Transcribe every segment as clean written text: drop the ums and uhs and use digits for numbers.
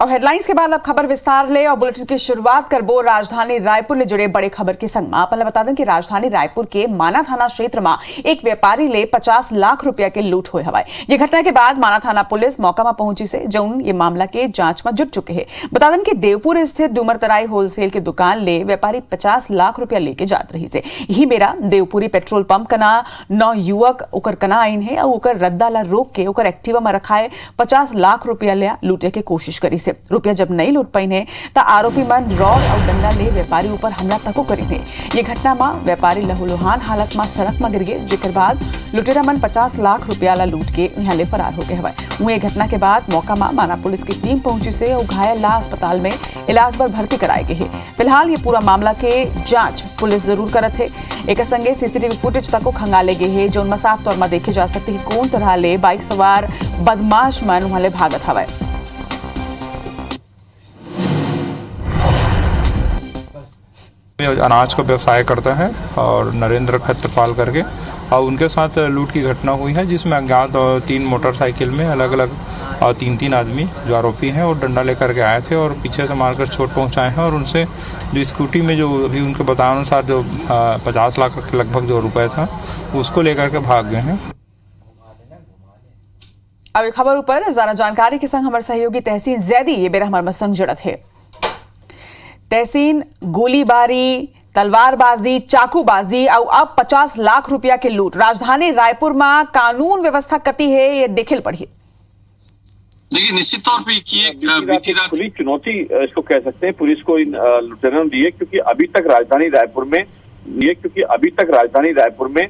और हेडलाइंस के बाद अब खबर विस्तार ले और बुलेटिन की शुरुआत करबो राजधानी रायपुर ले जुड़े बड़े खबर के संग आपने बता दें कि राजधानी रायपुर के माना थाना क्षेत्र में एक व्यापारी ले 50 लाख रुपया के लूट हुए हवाए। ये घटना के बाद माना थाना पुलिस मौका में पहुंची से जौन ये मामला के जांच में जुट चुके हैं। बता दें कि देवपुर स्थित डूमरतराई होलसेल की दुकान ले व्यापारी 50 लाख रुपया लेके जात रही से यही मेरा देवपुरी पेट्रोल पंप कना 9 युवक ओकर कना आइन है और ओकर रद्दा ला रोक के ओकर एक्टिवा में रखाए 50 लाख रुपया ले लूटे के कोशिश करी से रुपया जब नहीं लूट पाई है तो आरोपी मन रॉड और डंडा ले व्यापारी ऊपर हमला तको करी है। ये घटना में व्यापारी लहूलुहान हालत में सड़क में गिर गए जेकर बाद लुटेरा मन 50 लाख रुपया ला लूट के यहाँ ले फरार हो गए हवाए। वहीं घटना के बाद मौका में माना पुलिस की टीम पहुंची से और घायल ला अस्पताल में इलाज पर भर्ती कराए गए हैं। फिलहाल ये पूरा मामला के जांच पुलिस जरूर करत है। एक संगे सीसीटीवी फुटेज तक खंगाले गए हैं जो साफ तौर में देखे जा सकते हैं कौन तरह ले बाइक सवार बदमाश मन वहां ले भागत हवाए। अनाज का व्यवसाय करता है और नरेंद्र खत्रपाल करके और उनके साथ लूट की घटना हुई है जिसमें अज्ञात 3 मोटरसाइकिल में अलग अलग 3 आदमी जो आरोपी हैं और डंडा लेकर के आए थे और पीछे से मारकर चोट पहुंचाए हैं और उनसे जो स्कूटी में जो अभी उनके बताए अनुसार जो 50 लाख के लगभग जो रुपए था उसको लेकर के भाग गए हैं। अब खबर ऊपर ज्यादा जानकारी के संग हमारे सहयोगी तहसीन जैदी ये बेरा हमारे संग जुड़त है। तहसीन गोलीबारी तलवारबाजी चाकूबाजी और अब 50 लाख रुपया के लूट राजधानी रायपुर में कानून व्यवस्था कती है ये देखिल पड़ी। देखिए निश्चित तौर पे बीती रात खुली चुनौती इसको कह सकते हैं पुलिस को इन लुटेरों ने दी है क्योंकि अभी तक राजधानी रायपुर में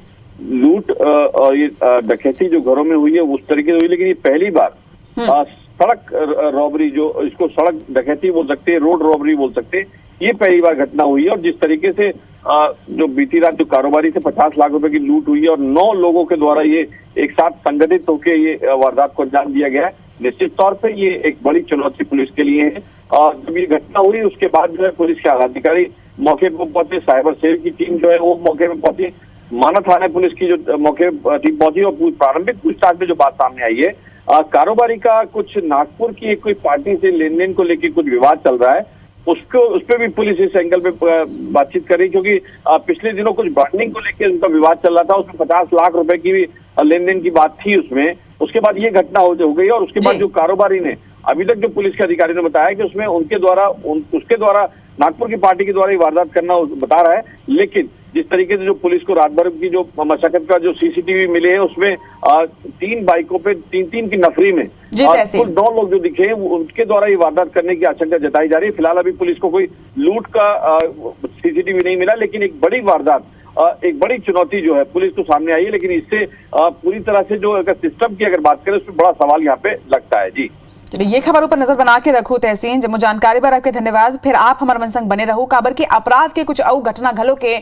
लूट और ये डकैती जो घरों में हुई है उस तरीके से हुई लेकिन ये पहली बार सड़क रॉबरी जो इसको सड़क डकैती बोल सकते हैं रोड रॉबरी बोल सकते हैं ये पहली बार घटना हुई है। और जिस तरीके से जो बीती रात जो कारोबारी से 50 लाख रुपए की लूट हुई है और 9 लोगों के द्वारा ये एक साथ संगठित होकर ये वारदात को अंजाम दिया गया है निश्चित तौर पे ये एक बड़ी चुनौती पुलिस के लिए है। और जब ये घटना हुई उसके बाद जो है पुलिस के आलाधिकारी मौके पर पहुंचे, साइबर सेल की टीम जो है वो मौके पर पहुंची, माना थाना पुलिस की जो मौके टीम पहुंची और प्रारंभिक पूछताछ में जो बात सामने आई है कारोबारी का कुछ नागपुर की एक कोई पार्टी से लेन देन को लेकर कुछ विवाद चल रहा है उस पर भी पुलिस इस एंगल पे बातचीत कर रही क्योंकि पिछले दिनों कुछ ब्रांडिंग को लेकर उनका विवाद चल रहा था उसमें 50 लाख रुपए की भी लेन देन की बात थी उसमें। उसके बाद ये घटना हो गई और उसके बाद जो कारोबारी ने अभी तक जो पुलिस के अधिकारी ने बताया कि उसमें उसके द्वारा नागपुर की पार्टी के द्वारा ये वारदात करना बता रहा है। लेकिन जिस तरीके से जो पुलिस को रात भर की जो मशक्कत का जो सीसीटीवी मिले हैं उसमें 3 बाइकों पे 3 की नफरी में कुल 9 लोग जो दिखे हैं उनके द्वारा ये वारदात करने की आशंका जताई जा रही है। फिलहाल अभी पुलिस को कोई लूट का सीसीटीवी नहीं मिला लेकिन एक बड़ी वारदात एक बड़ी चुनौती जो है पुलिस को सामने आई है लेकिन इससे पूरी तरह से जो अगर सिस्टम की अगर बात करें उसमें बड़ा सवाल यहाँ पे लगता है। जी चलिए ये खबर ऊपर नजर बना के रखो तहसीन जब जानकारी पर आपके धन्यवाद। फिर आप हमारे मन संग बने रहो काबर के अपराध के कुछ और घटना घलो के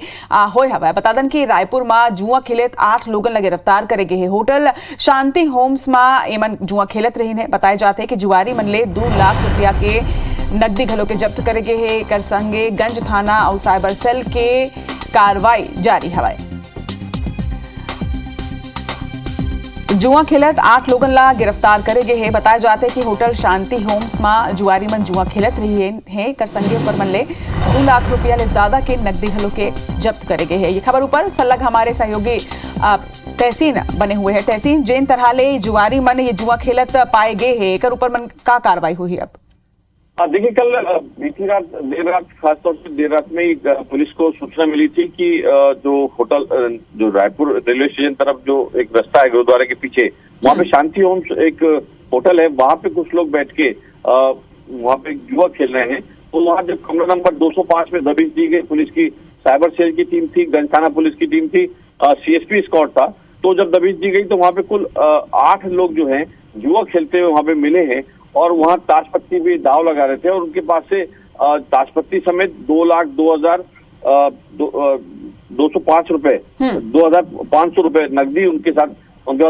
होय हवा बता दन कि रायपुर में जुआ खेलत 8 लोगन ला गिरफ्तार करे गए होटल शांति होम्स में एमन जुआ खेलत रही है। बताए जाते कि जुआरी मन ले 2 लाख रुपया के नकदी घलो के जब्त करे गए है। कर संगे गंज थाना और साइबर सेल के कार्रवाई जारी हवाए। जुआ खेलत 8 लोगन ला गिरफ्तार करे गए हैं। बताया जाते कि होटल शांति होम्स में जुआरी मन जुआ खेलत रही है। कर संगे ऊपर मन ले 2 लाख रुपया ले ज्यादा के नकदी घलो के जब्त करे गए हैं। ये खबर ऊपर सलग हमारे सहयोगी तहसीन बने हुए हैं। तहसीन जिन तरह ले जुआरी मन ये जुआ खेलत पाए गए हैं एक ऊपर मन का कार्रवाई हुई अब? देखिए कल बीती रात देर रात खासतौर से देर रात में पुलिस को सूचना मिली थी कि जो होटल जो रायपुर रेलवे स्टेशन तरफ जो एक रास्ता है गुरुद्वारे के पीछे वहाँ पे शांति होम्स एक होटल है वहाँ पे कुछ लोग बैठ के वहाँ पे जुआ खेल रहे हैं। तो वहाँ जब कमरा नंबर 205 में दबिश दी गई पुलिस की साइबर सेल की टीम थी, गंज थाना पुलिस की टीम थी, CSP स्क्वाड था। तो जब दबिश दी गई तो वहाँ पे कुल 8 लोग जो है जुआ खेलते हुए वहाँ पे मिले हैं और वहाँ ताशपत्ती भी दाव लगा रहे थे और उनके पास से ताशपत्ती समेत 2,02,205 रुपए 2,500 रुपए नकदी उनके पास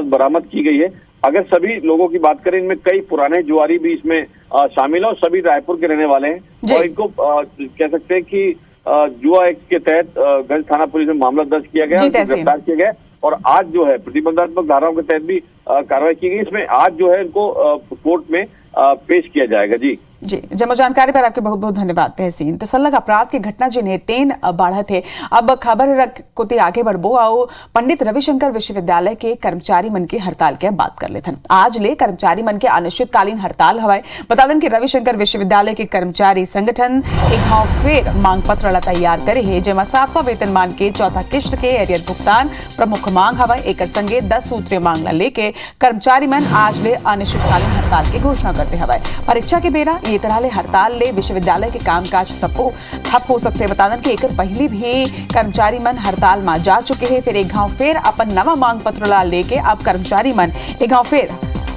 बरामद की गई है। अगर सभी लोगों की बात करें इनमें कई पुराने जुआरी भी इसमें शामिल है और सभी रायपुर के रहने वाले हैं और इनको कह सकते हैं कि जुआ एक्ट के तहत गंज थाना पुलिस में मामला दर्ज किया गया, गिरफ्तार किया गया और आज जो है प्रतिबंधात्मक धाराओं के तहत भी कार्रवाई की गई। इसमें आज जो है इनको कोर्ट में पेश किया जाएगा। जी जी जमा जानकारी पर आपके बहुत बहुत धन्यवाद तहसीन। तो सलग अपराध की घटना जिन्हें तेन बाढ़ थे अब खबर रख कोती आगे बढ़बो आओ पंडित रविशंकर विश्वविद्यालय के कर्मचारी मन की हड़ताल के बात कर लेते आज ले कर्मचारी मन के अनिश्चितकालीन हड़ताल हवाए। बता दें कि रविशंकर विश्वविद्यालय के कर्मचारी संगठन एक घाव फेर मांग पत्र तैयार करे है जेमा 7वां वेतनमान के चौथा किस्त के एरियर भुगतान प्रमुख मांग हवाए। एक संगे 10 सूत्रीय मांग लेके कर्मचारी मन आज ले अनिश्चितकालीन हड़ताल की घोषणा करते हवाए। परीक्षा के बेरा ये तरह ले हड़ताल ले विश्वविद्यालय के कामकाज ठप हो सकते। बता दें कि एक पहले भी कर्मचारी मन हड़ताल में जा चुके हैं। फिर एक घाव फेर अपन नवा मांग पत्र लेके अब कर्मचारी मन एक घाव फेर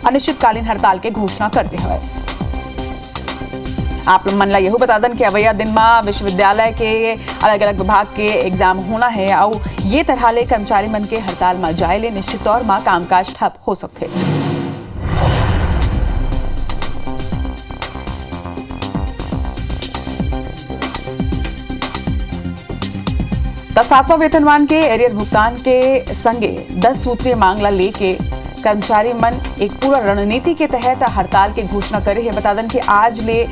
अनिश्चितकालीन हड़ताल के घोषणा करते हैं। आप मन ला यही बता दें कि अवैया दिन में विश्वविद्यालय के अलग अलग विभाग के एग्जाम होना है और ये तरह ले कर्मचारी मन के हड़ताल में जाए ले निश्चित तौर में कामकाज ठप हो सकते। तो 7वां वेतनमान के एरियर भुगतान के संगे 10 सूत्रीय मांगला लेके कर्मचारी मन एक पूरा रणनीति के तहत हड़ताल की घोषणा करे है। बता दें कि आज ले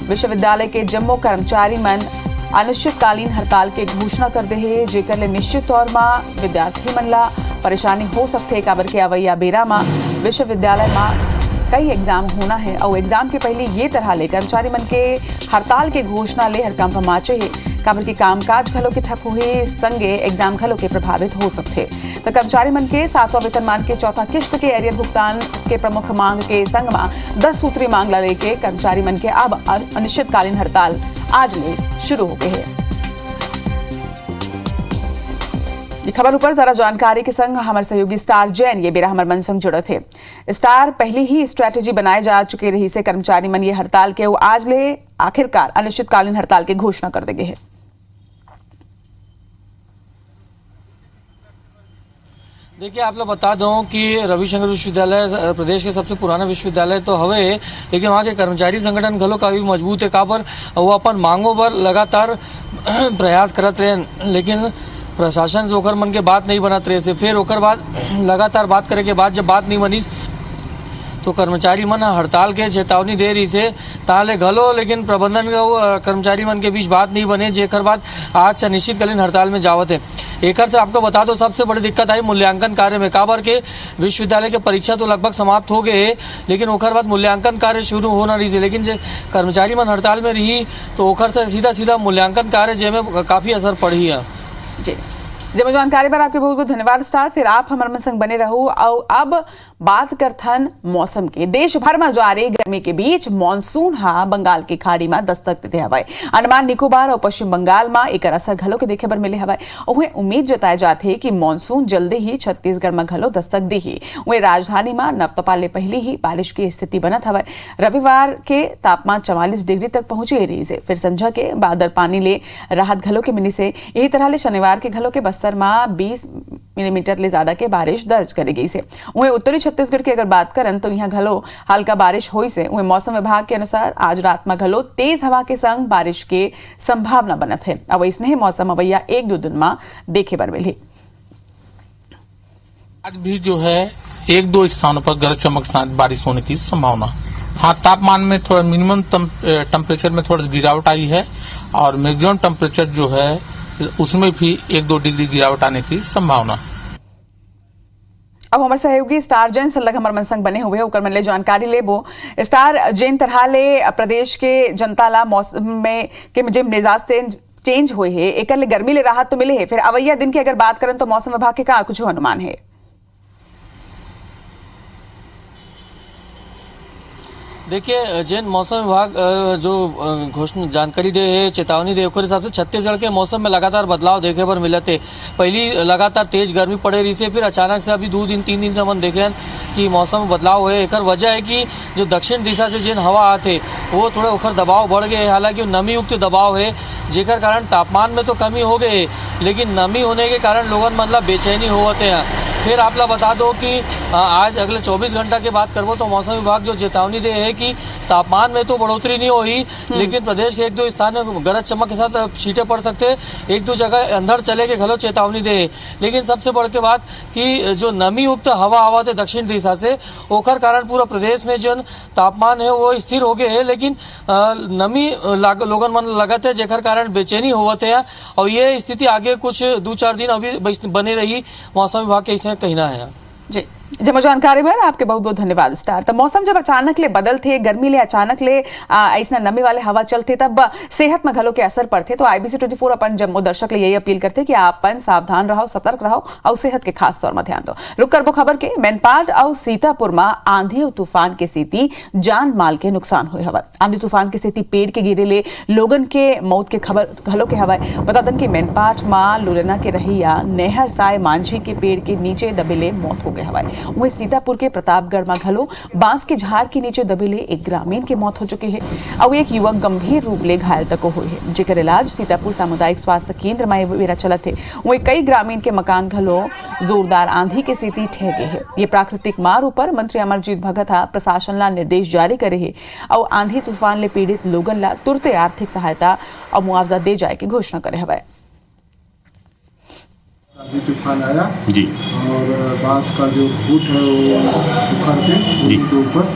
विश्वविद्यालय के जम्मू कर्मचारी मन अनिश्चितकालीन हड़ताल के घोषणा कर दे है जेकर ले निश्चित तौर में विद्यार्थी मन ला परेशानी हो सकते। काबर के अवैया बेरा में विश्वविद्यालय में कई एग्जाम होना है और एग्जाम के पहले ये तरह ले कर्मचारी मन के हड़ताल के घोषणा ले हड़कंप माचे है। काबर की कामकाज घलों के ठप हुए संगे एग्जाम घलों के प्रभावित हो सकते। तो कर्मचारी मन के 7वां वेतनमान के चौथा किस्त के एरियर भुगतान के प्रमुख मांग के संग में 10 सूत्रीय मांग लेके कर्मचारी मन के अब अनिश्चितकालीन हड़ताल आज ले शुरू हो गए है। ये खबर ऊपर जरा जानकारी के संग हमारे सहयोगी स्टार जैन ये बेरा हमारे मन संग जुड़े थे। स्टार पहले ही स्ट्रेटेजी बनाए जा चुके रही से कर्मचारी मन ये हड़ताल के वो आज ले आखिरकार अनिश्चितकालीन हड़ताल की घोषणा कर देंगे है। देखिए आप लोग बता दूं कि रविशंकर विश्वविद्यालय प्रदेश के सबसे पुराना विश्वविद्यालय तो हवे लेकिन वहाँ के कर्मचारी संगठन घलो काफी मजबूत है। काबर वो अपन मांगों पर लगातार प्रयास करते रहे लेकिन प्रशासन से ओकर मन के बात नहीं बनत रहे से फिर ओकर बाद लगातार बात करे के बाद जब बात नहीं बनी तो कर्मचारी मन हड़ताल के चेतावनी दे रही से ताले घलो लेकिन प्रबंधन का कर्मचारी मन के बीच बात नहीं बने जेकर बाद आज से अनिश्चितकालीन हड़ताल में जावत है। एक से आपको बता दो सबसे बड़ी दिक्कत आई मूल्यांकन कार्य में। काबर के विश्वविद्यालय के परीक्षा तो लगभग समाप्त हो गए लेकिन ओकर बाद मूल्यांकन कार्य शुरू होना रही थी लेकिन जो कर्मचारी मन हड़ताल में रही तो ओकर से सीधा मूल्यांकन कार्य जेमें काफी असर पड़ी है। जी जब जानकारी पर आपके बहुत बहुत धन्यवाद स्टार। फिर आप हमारे संग बने रहो और अब बात करथन मौसम के। देश भर में जारी गर्मी के बीच मानसून हा बंगाल की खाड़ी में दस्तक देते हवाए। अंडमान निकोबार और पश्चिम बंगाल में एक असर घलो के देखे बर मिले हवाए। उन्हें उम्मीद जताए जाते है कि मानसून जल्दी ही छत्तीसगढ़ में घलो दस्तक दी। वही राजधानी में नवतपाले पहले ही बारिश की स्थिति बनत हवाए। रविवार के तापमान 44 डिग्री तक पहुंचे रही से फिर संझा के बादल पानी ले राहत घलो के मिली से यही तरह ले शनिवार के घलो के बस्तर में 20 मिलीमीटर ले ज्यादा के बारिश दर्ज करी गई से। वहीं उत्तरी छत्तीसगढ़ की अगर बात करें तो यहाँ घलो हल्का बारिश हुई से। वहीं मौसम विभाग के अनुसार आज रात में घलो तेज हवा के संग बारिश की संभावना बनत है। अब इसने मौसम अवैया 1-2 दिन में देखे बर मिली। आज भी जो है 1-2 स्थानों पर गरज चमक के साथ बारिश होने की संभावना। हाँ तापमान में थोड़ा मिनिमम टेम्परेचर में थोड़ा गिरावट आई है और मैक्सिमम टेम्परेचर जो है उसमें भी 1-2 डिग्री गिरावट आने की संभावना। अब हमारे सहयोगी स्टार जैन सलग हमारे मन संग बने हुए होकर मन ले जानकारी लेबो। स्टार जैन तरह ले प्रदेश के जनता ला मौसम में के जे मिजाज चेंज हुए है एक ले गर्मी ले राहत तो मिले है। फिर अवैया दिन की अगर बात करें तो मौसम विभाग के का कुछ अनुमान है? देखिए जैन मौसम विभाग जो घोषणा जानकारी दे है चेतावनी दे ओकर हिसाब से छत्तीसगढ़ के मौसम में लगातार बदलाव देखे पर मिलते। पहली लगातार तेज गर्मी पड़े रही से फिर अचानक से अभी 2 दिन 3 दिन से हम देखे कि मौसम में बदलाव हुए। एक वजह है कि जो दक्षिण दिशा से जिन हवा आते वो थोड़े ओखर दबाव बढ़ गए। हालांकि नमी युक्त दबाव है जेकर कारण तापमान में तो कमी हो गई लेकिन नमी होने के कारण लोगन मतलब बेचैनी होते हैं। फिर आप बता दो कि आज अगले 24 घंटा की बात करबो तो मौसम विभाग जो चेतावनी दे है कि तापमान में तो बढ़ोतरी नहीं हुई, लेकिन प्रदेश के एक दो स्थान में गरज चमक के साथ छींटे पड़ सकते, एक दो जगह अंधड़ चले के घलो चेतावनी दे। लेकिन सबसे बड़ के बात कि जो नमी युक्त हवा आवत है दक्षिण दिशा से, ओकर कारण पूरा प्रदेश में जो तापमान है वो स्थिर हो गए है, लेकिन नमी लोगन मन लगत है, जेकर कारण बेचैनी होवत है। और ये स्थिति आगे कुछ 2-4 दिन अभी बने रही, मौसम विभाग के इसमें कहना है। जी जब जानकारी पर आपके बहुत बहुत धन्यवाद स्टार। तो मौसम जब अचानक ले बदलते, गर्मी ले अचानक ले ऐसा नमी वाले हवा चलते, तब सेहत में घलों के असर पड़ते। तो IBC 24 अपन जम्मू दर्शक ले यही अपील करते कि आपन सावधान रहो, सतर्क रहो और सेहत के खास तौर में ध्यान दो। रुक करबो खबर के मैनपाट और सीतापुर में आंधी और तूफान के स्थिति जान माल के नुकसान हुए हवा। आंधी तूफान के स्थिति पेड़ के गिरे ले लोगन के मौत के खबर घलों के हवा। बता दें कि मैनपाट में लुरेना के रहिया नेहर साय मांझी के पेड़ के नीचे दबेले मौत हो गए हवा। वहीं सीतापुर के प्रतापगढ़ में घलो बांस के झाड़ के नीचे दबेले एक ग्रामीण की मौत हो चुकी है और एक युवक गंभीर रूप ले घायल तक हुए है, जेकर इलाज सीतापुर सामुदायिक स्वास्थ्य केंद्र में वेरा चलत है। वहीं कई ग्रामीण के मकान घलो जोरदार आंधी के स्थिति ठह गए है। ये प्राकृतिक मार ऊपर मंत्री अमरजीत भगत प्रशासन ला निर्देश जारी करे है और आंधी तूफान ले पीड़ित लोगन ला तुरंत आर्थिक सहायता और मुआवजा दे जाए की घोषणा करे हवा। आंधी तूफान आया जी और बांस का जो फूट है वो उखड़ के के ऊपर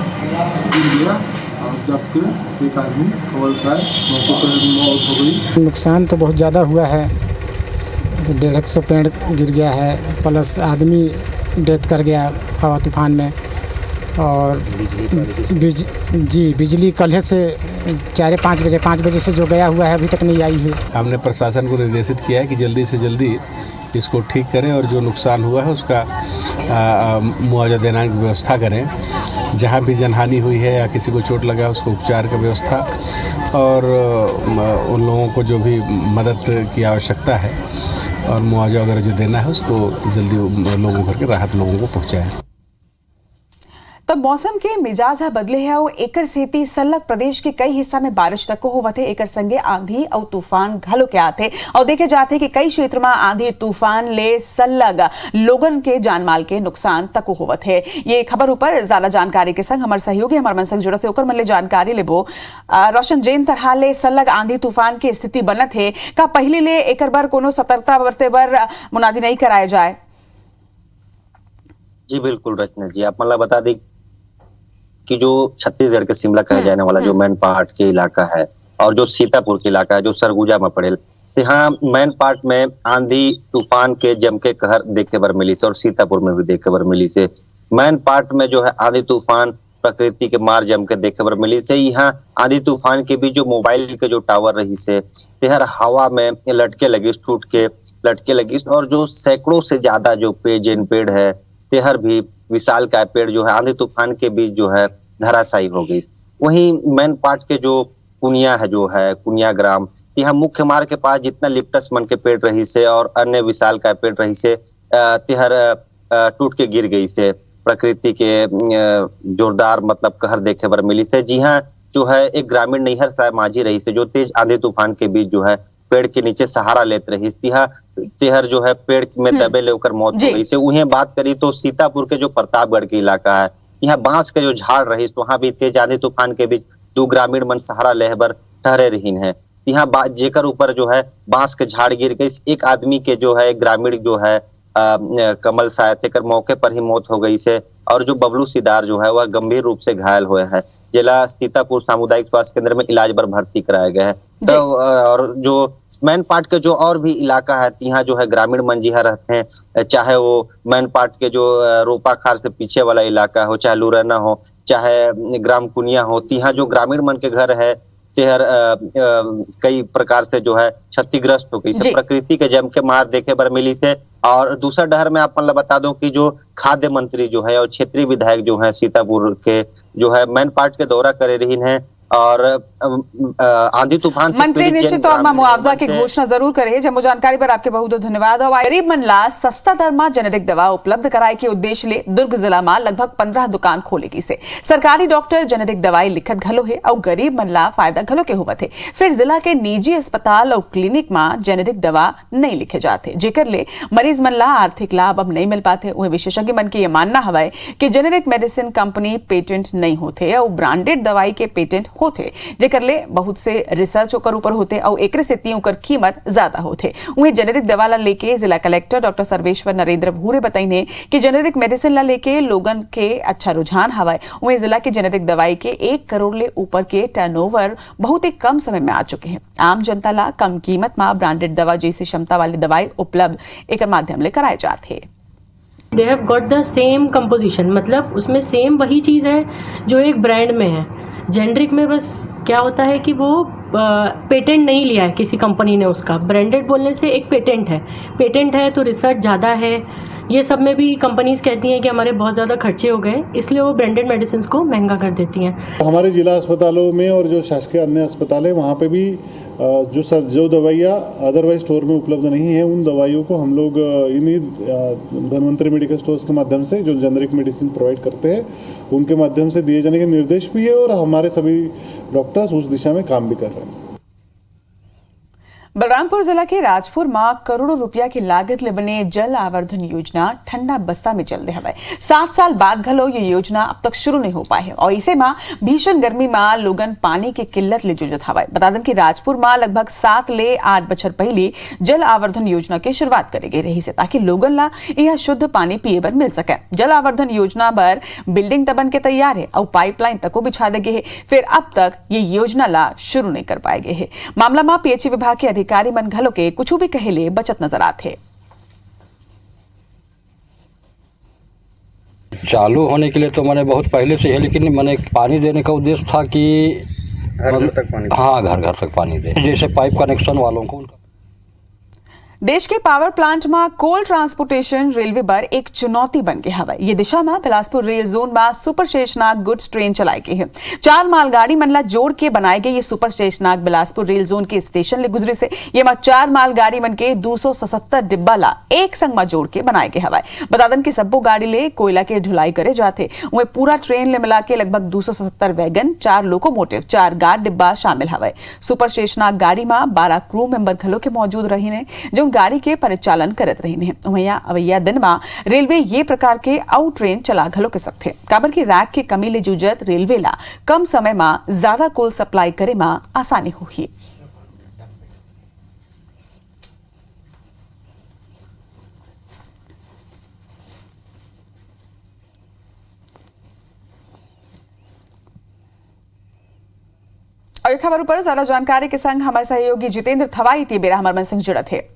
गिर गया और जबकि एक आदमी कवल से मौके पर मौत हो गई। नुकसान तो बहुत ज़्यादा हुआ है, 150 पेड़ गिर गया है, प्लस आदमी डेथ कर गया हवा तूफान में। और बिजली कल से 5 बजे से जो गया हुआ है अभी तक नहीं आई है। हमने प्रशासन को निर्देशित किया है कि जल्दी से जल्दी इसको ठीक करें और जो नुकसान हुआ है उसका मुआवजा देने की व्यवस्था करें। जहाँ भी जनहानि हुई है या किसी को चोट लगा उसको उपचार का व्यवस्था, और उन लोगों को जो भी मदद की आवश्यकता है और मुआवजा वगैरह जो देना है उसको जल्दी लोगों करके राहत लोगों को पहुँचाएँ। तब मौसम के मिजाज बदले है और एकर सेती सलग प्रदेश के कई हिस्सा में बारिश तक को होवत है। एकर संगे आंधी और तूफान घलो के आते और देखे जाते कि कई क्षेत्र में आंधी तूफान ले सलग लोगन के जानमाल के नुकसान तक होवत है। ये खबर ऊपर ज्यादा जानकारी के संग हमारे सहयोगी हमारे मन संग जुड़त है, ओकर मन ले जानकारी लेबो। रोशन जैन तरह ले सलग आंधी तूफान की स्थिति बनत है का पहले ले एकर बर कोनो सतर्कता बरते बर मुनादी नहीं कराया जाए? जी बिल्कुल रचना जी, आप मतलब बता दें कि जो छत्तीसगढ़ के शिमला कहे जाने वाला जो मैनपाट के इलाका है और जो सीतापुर के इलाका है जो सरगुजा में पड़े, यहाँ मैनपाट में आंधी तूफान के जम के कहर देखे बर मिली से और सीतापुर में भी देखे बर मिली से। मैनपाट में जो है आंधी तूफान प्रकृति के मार जम के देखे बर मिली से। यहाँ आंधी तूफान के बीच जो मोबाइल के जो टावर रही से तेहर हवा में लटके लगी, टूट के लटके लगी और जो सैकड़ों से ज्यादा जो पेड़ है तेहर भी विशाल का पेड़ जो है आंधी तूफान के बीच जो है धराशायी हो गई। वहीं मैनपाट के जो कुनिया है जो है कुनिया ग्राम, यहाँ मुख्य मार्ग के पास जितना लिप्टस मन के पेड़ रही से और अन्य विशाल का पेड़ रही से तेहर टूट के गिर गई से। प्रकृति के जोरदार मतलब कहर देखे बर मिली से। जी हाँ, जो है एक ग्रामीण नैहर साय माझी रही से जो तेज आंधी तूफान के बीच जो है पेड़ के नीचे सहारा लेते रही। तेहर जो है पेड़ में दबे लेकर मौत हो गई से। उन्हें बात करी तो सीतापुर के जो प्रतापगढ़ के इलाका है, यहाँ बांस के जो झाड़ रही तो वहां भी तेज आंधी तूफान के बीच 2 ग्रामीण मन सहारा लेहबर ठहरे रहीन है। यहाँ जेकर ऊपर जो है बांस के झाड़ गिर गई, एक आदमी के जो है ग्रामीण जो है कमल साय तेकर मौके पर ही मौत हो गई से। और जो बबलू सिदार जो है वह गंभीर रूप से घायल हुए हैं, जिला सीतापुर सामुदायिक स्वास्थ्य केंद्र में इलाज पर भर्ती कराया गया है। तो और जो मैनपाट के जो और भी इलाका है यहाँ जो है ग्रामीण मन जी रहते हैं, चाहे वो मैनपाट के जो रोपा खार से पीछे वाला इलाका हो, चाहे लुरना हो, चाहे ग्राम कुनिया हो, यहाँ जो ग्रामीण मन के घर है तेहर कई प्रकार से जो है क्षतिग्रस्त हो गई। प्रकृति के जम के मार देखे बर मिली से। और दूसरा डहर में आप मतलब बता दो कि जो खाद्य मंत्री जो है और क्षेत्रीय विधायक जो है सीतापुर के जो है मैनपाट के दौरा करे रही है और आंधी तूफान से मंत्री पीड़ित निश्चित जन तौर में ग्रामीण मुआवजा की से- घोषणा जरूर करे। जम्मू जानकारी पर आपके बहुत बहुत धन्यवाद। और गरीब मन ला सस्ता दर में जेनेरिक दवा उपलब्ध कराए के उद्देश्य ले दुर्ग जिला में लगभग 15 दुकान खोलेगी से सरकारी डॉक्टर जेनेरिक दवाई लिखत घलो है और गरीब मन ला फायदा घलो के होवत है। फिर जिला के निजी अस्पताल और क्लिनिक में जेनेरिक दवा नहीं लिखे जाते, जेकर ले मरीज मन ला आर्थिक लाभ अब नहीं मिल पाते। वह विशेषज्ञ मन के ये मानना हवा कि जेनेरिक मेडिसिन कंपनी पेटेंट नहीं होते और ब्रांडेड दवाई के पेटेंट होते, जेकर ले बहुत से रिसर्च ओकर ऊपर होते और एकरे से ती ओकर कीमत ज्यादा होते। वहीं जेनेरिक दवा ला लेके जिला कलेक्टर डॉक्टर सर्वेश्वर नरेंद्र भूरे बताइने कि जेनेरिक मेडिसिन ला लेके लोगन के अच्छा रुझान हवा। वहीं जिला की जेनेरिक दवाई के 1 करोड़ ले ऊपर के टर्नओवर बहुत ही कम समय में आ चुके हैं। आम जनता ला कम कीमत में ब्रांडेड दवा जैसी क्षमता वाली दवाई उपलब्ध एक माध्यम ले कराए जाते। They have got the same composition, मतलब उसमें सेम वही चीज़ है जो एक ब्रांड में है। जेनरिक में बस क्या होता है कि वो पेटेंट नहीं लिया है किसी कंपनी ने उसका। ब्रांडेड बोलने से एक पेटेंट है तो रिसर्च ज़्यादा है। ये सब में भी कंपनीज कहती हैं कि हमारे बहुत ज़्यादा खर्चे हो गए, इसलिए वो ब्रांडेड मेडिसिन को महंगा कर देती हैं। हमारे जिला अस्पतालों में और जो शासकीय अन्य अस्पताल है वहाँ पे भी जो दवाइयाँ अदरवाइज स्टोर में उपलब्ध नहीं है, उन दवाइयों को हम लोग इन्हीं धन्वंतरी मेडिकल स्टोर्स के माध्यम से जो जेनरिक मेडिसिन प्रोवाइड करते हैं उनके माध्यम से दिए जाने के निर्देश भी है और हमारे सभी डॉक्टर्स उस दिशा में काम भी कर रहे हैं। बलरामपुर जिला के राजपुर में करोड़ों रुपया की लागत ले बने जल आवर्धन योजना ठंडा बस्ता में चल रही है। 7 साल बाद घलो ये योजना अब तक शुरू नहीं हो पाई है और इसे में भीषण गर्मी में लोगन पानी की किल्लत ले जूझत हवा। बता दें कि राजपुर में लगभग 7 ले 8 बछर पहले जल आवर्धन योजना की शुरुआत करी गई रही से ताकि लोगन ला यह शुद्ध पानी पिए बर मिल सके। जल आवर्धन योजना पर बिल्डिंग तबन के तैयार है और पाइपलाइन तक बिछा दे गए है, फिर अब तक ये योजना ला शुरू नहीं कर पाए गए है। मामला में पीएचई विभाग के अधिकारी मन घलो के कुछ भी कहले बचत नजर आते। चालू होने के लिए तो मैंने बहुत पहले से है, लेकिन मैंने पानी देने का उद्देश्य था कि घर तक पानी, हाँ घर तक पानी दे, जैसे पाइप कनेक्शन वालों को। देश के पावर प्लांट में कोल ट्रांसपोर्टेशन रेलवे पर एक चुनौती बन गई है। ये दिशा में बिलासपुर रेल जोन में सुपर शेषनाग गुड्स ट्रेन चलाई गई है। 4 मालगाड़ी मनला जोड़ के बनाए गए ये super Sheshnag Bilaspur rail zone के स्टेशन ले गुजरे से ये में 4 मालगाड़ी मन के 277 डिब्बा ला एक संग में जोड़ के बनाए गए हवाए। बता दें कि सब्बो गाड़ी ले कोयला के ढुलाई करे जाते। वह पूरा ट्रेन ले मिला के लगभग 277 वैगन, 4 लोकोमोटिव, 4 गार्ड डिब्बा शामिल हवाए। सुपर शेषनाग गाड़ी में 12 क्रू मेंबर घलो के मौजूद रही ने जो गाड़ी के परिचालन करत रही है। वहीं अवैया दिन में रेलवे ये प्रकार के आउट ट्रेन चला घलो के सकते काबर की रैक के कमी ले जूझत रेलवे ला कम समय में ज्यादा कोल सप्लाई करे में आसानी होगी। और खबर पर ज्यादा जानकारी के संग हमारे सहयोगी जितेंद्र थवाई थी बेरा हमारे मन संग जुड़त है।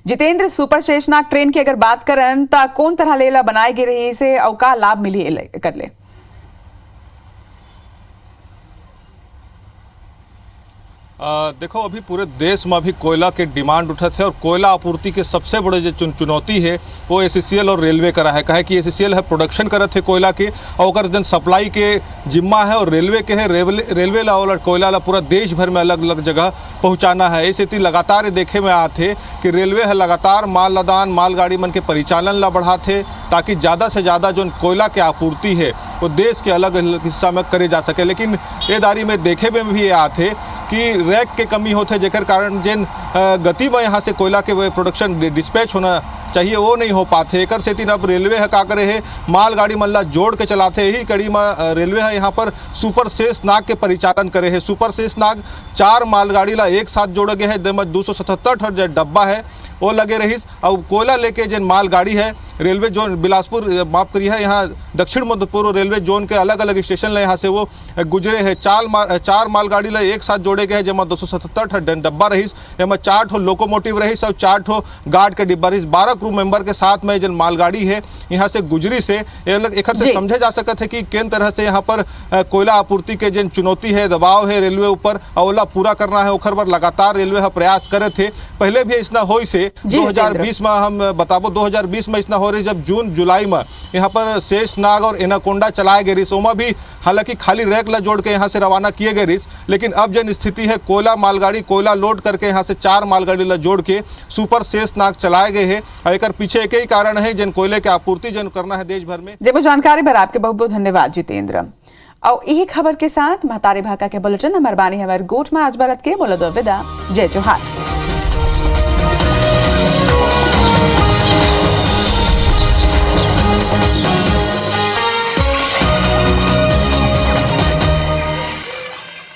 जितेंद्र, सुपर शेषनाग ट्रेन की अगर बात करन ता कौन तरह लेला बनाई गई रही से और का लाभ मिली कर ले? देखो अभी पूरे देश में अभी कोयला के डिमांड उठत है और कोयला आपूर्ति के सबसे बड़े जो चुनौती है वो एससीएल और रेलवे करा है। कहे कि एससीएल है प्रोडक्शन करत है कोयला के और जन सप्लाई के जिम्मा है और रेलवे के है रेलवे ला और कोयला ला पूरा देश भर में अलग अलग जगह पहुंचाना है। ऐसे थी लगातार देखे में आते कि रेलवे है लगातार माल लदान मालगाड़ी मन के परिचालन ला बढ़ाते ताकि ज़्यादा से ज़्यादा जो कोयला के आपूर्ति है वो देश के अलग अलग हिस्सा में करे जा सके। लेकिन ये दारी में देखे में भी ये आते कि रैक के कमी होते जेकर कारण जिन गति में यहाँ से कोयला के प्रोडक्शन डिस्पैच होना चाहिए वो नहीं हो पाते। एक से तीन अब रेलवे है का करे है मालगाड़ी मल्ला जोड़ के चलाते। यही कड़ी में रेलवे है यहाँ पर सुपर शेषनाग के परिचालन करे है। सुपर शेषनाग 4 मालगाड़ी ला एक साथ जोड़े गए है। 277 जो डब्बा है वो लगे रही और कोयला लेके जिन मालगाड़ी है रेलवे जोन बिलासपुर माफ करी है यहाँ दक्षिण मध्य पूर्व रेलवे जोन के अलग अलग स्टेशन ला यहाँ से वो गुजरे है। 4 मालगाड़ी ला एक साथ जोड़े गए हैं जमा 277 डब्बा रही, एमा 4 ठो लोकोमोटिव रही और 4 ठो गार्ड के डिब्बा रही। 12 क्रू मेंबर के साथ में जिन मालगाड़ी है यहाँ से गुजरी से एक से समझे जा सकते है कि किन तरह से यहाँ पर कोयला आपूर्ति के जिन चुनौती है दबाव है रेलवे ऊपर अवला पूरा करना है। ओखर पर लगातार रेलवे है प्रयास करे थे। पहले भी ऐसा हो से थे 2020 में, हम बताबो 2020 में इतना हो रही जब जून जुलाई में यहाँ पर शेषनाग और एनाकोंडा चलाए गए रिस, ओमा भी हालांकि खाली रैक ला जोड़ के यहाँ से रवाना किए गए रिस, लेकिन अब जन स्थिति है कोयला मालगाड़ी कोयला लोड करके यहाँ से 4 मालगाड़ी ला जोड़ के सुपर शेषनाग चलाए गए हैं। और एक पीछे एक ही कारण है जन कोयले की आपूर्ति जन करना है देश भर में। जब जानकारी पर आपके बहुत बहुत धन्यवाद जितेंद्र। और यही खबर के साथ महतारी भाका के बुलेटिन हमार बानी हमारे गोट में आज भारत के बोला दो विदा। जय जोहार।